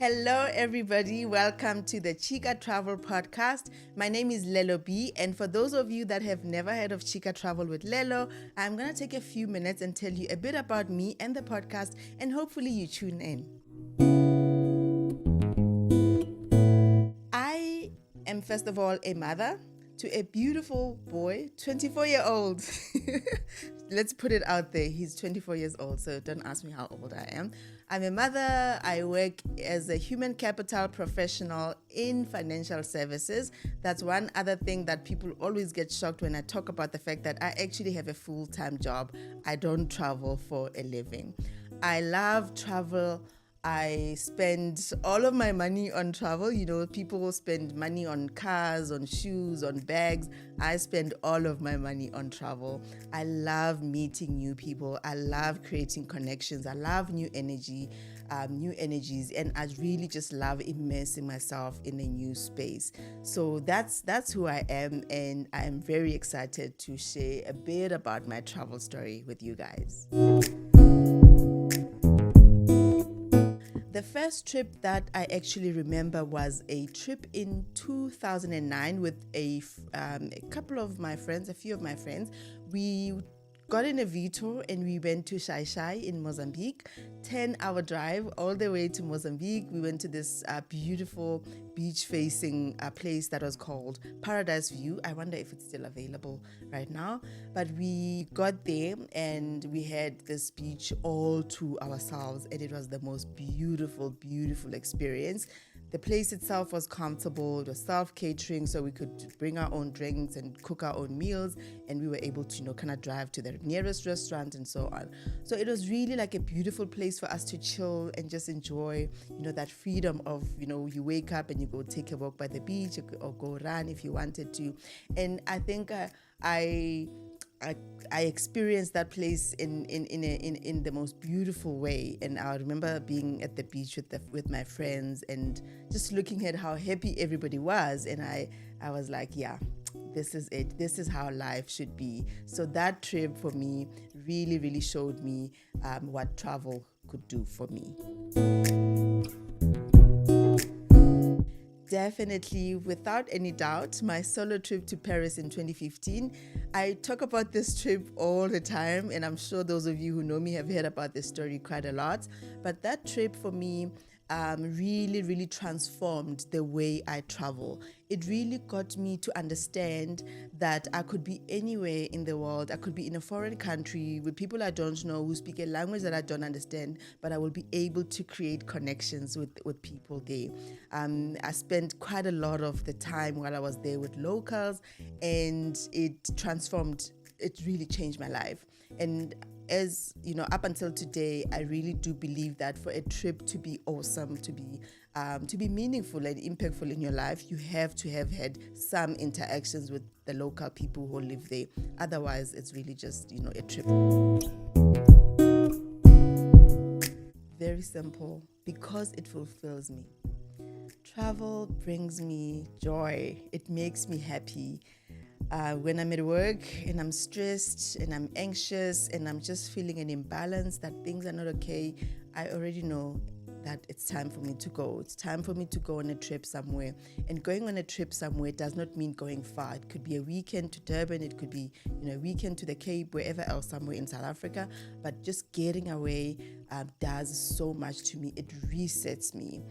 Hello, everybody. Welcome to the Chica Travel Podcast. My name is LeloB, and for those of you that have never heard of Chica Travel with Lelo, I'm going to take a few minutes and tell you a bit about me and the podcast, and hopefully you tune in. I am, first of all, a mother to a beautiful boy, 24-year-old. Let's put it out there. He's 24 years old, so don't ask me how old I am. I'm a mother. I work as a human capital professional in financial services. That's one other thing that people always get shocked when I talk about the fact that I actually have a full-time job. I don't travel for a living. I love travel. I spend all of my money on travel. You know, people spend money on cars, on shoes, on bags. I spend all of my money on travel. I love meeting new people. I love creating connections. I love new energies, and I really just love immersing myself in a new space. So that's who I am, and I am very excited to share a bit about my travel story with you guys. The first trip that I actually remember was a trip in 2009 with a few of my friends. We got in a Vito and we went to Shai in Mozambique, 10-hour drive all the way to Mozambique. We went to this beautiful beach-facing place that was called Paradise View. I wonder if it's still available right now. But we got there and we had this beach all to ourselves, and it was the most beautiful, beautiful experience. The place itself was comfortable. It was self-catering, so we could bring our own drinks and cook our own meals, and we were able to, kind of drive to the nearest restaurant and so on. So it was really like a beautiful place for us to chill and just enjoy, that freedom of, you wake up and you go take a walk by the beach or go run if you wanted to. And I think I experienced that place in the most beautiful way. And I remember being at the beach with my friends and just looking at how happy everybody was. And I was like, yeah, this is it. This is how life should be. So that trip for me really, really showed me what travel could do for me. Definitely, without any doubt, my solo trip to Paris in 2015. I talk about this trip all the time, and I'm sure those of you who know me have heard about this story quite a lot. But that trip for me really, really transformed the way I travel. It really got me to understand that I could be anywhere in the world. I could be in a foreign country with people I don't know who speak a language that I don't understand, but I will be able to create connections with people there. I spent quite a lot of the time while I was there with locals, and it really changed my life. And as up until today, I really do believe that for a trip to be awesome, to be meaningful and impactful in your life, you have to have had some interactions with the local people who live there. Otherwise, it's really just a trip. Very simple, because it fulfills me. Travel brings me joy. It makes me happy. When I'm at work and I'm stressed and I'm anxious and I'm just feeling an imbalance, that things are not okay, I already know that it's time for me to go. It's time for me to go on a trip somewhere. And going on a trip somewhere does not mean going far. It could be a weekend to Durban. It could be, a weekend to the Cape, wherever else, somewhere in South Africa. But just getting away does so much to me. It resets me.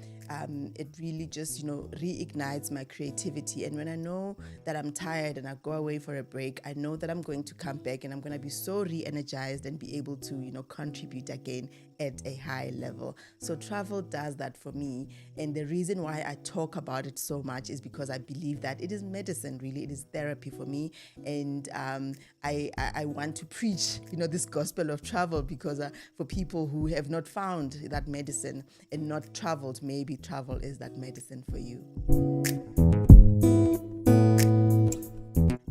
It really just, reignites my creativity. And when I know that I'm tired and I go away for a break, I know that I'm going to come back and I'm going to be so re-energized and be able to, contribute again at a high level. So travel does that for me. And the reason why I talk about it so much is because I believe that it is medicine, really. It is therapy for me. And I want to preach, this gospel of travel, because for people who have not found that medicine and not traveled, maybe travel is that medicine for you.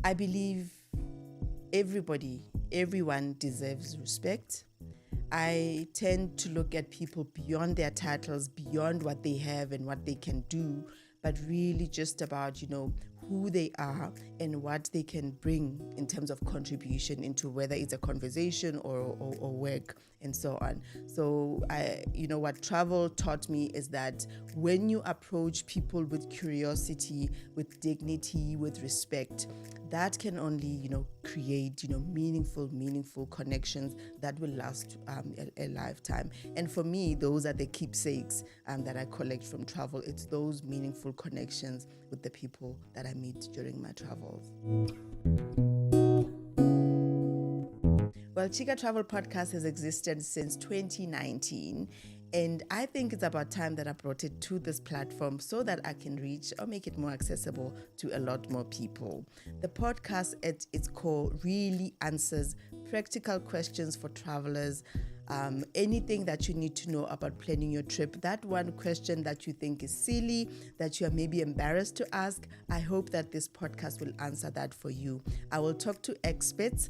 I believe everyone deserves respect. I tend to look at people beyond their titles, beyond what they have and what they can do, but really just about, who they are and what they can bring in terms of contribution into whether it's a conversation or work and so on. So what travel taught me is that when you approach people with curiosity, with dignity, with respect, that can only, create, meaningful connections that will last a lifetime. And for me, those are the keepsakes that I collect from travel. It's those meaningful connections with the people that I meet during my travels. Well, Chica Travel Podcast has existed since 2019. And I think it's about time that I brought it to this platform so that I can reach or make it more accessible to a lot more people. The podcast at its core really answers practical questions for travelers. Anything that you need to know about planning your trip, that one question that you think is silly, that you are maybe embarrassed to ask, I hope that this podcast will answer that for you. I will talk to experts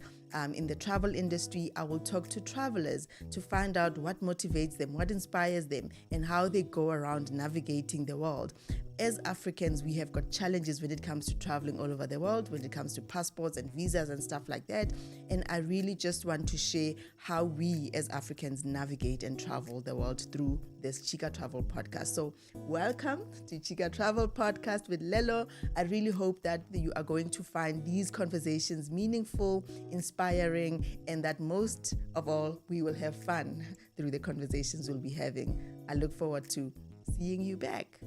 in the travel industry. I will talk to travelers to find out what motivates them, what inspires them, and how they go around navigating the world. As Africans, we have got challenges when it comes to traveling all over the world, when it comes to passports and visas and stuff like that. And I really just want to share how we as Africans navigate and travel the world through this Chica Travel Podcast. So welcome to Chica Travel Podcast with Lelo. I really hope that you are going to find these conversations meaningful, inspiring, and that most of all, we will have fun through the conversations we'll be having. I look forward to seeing you back.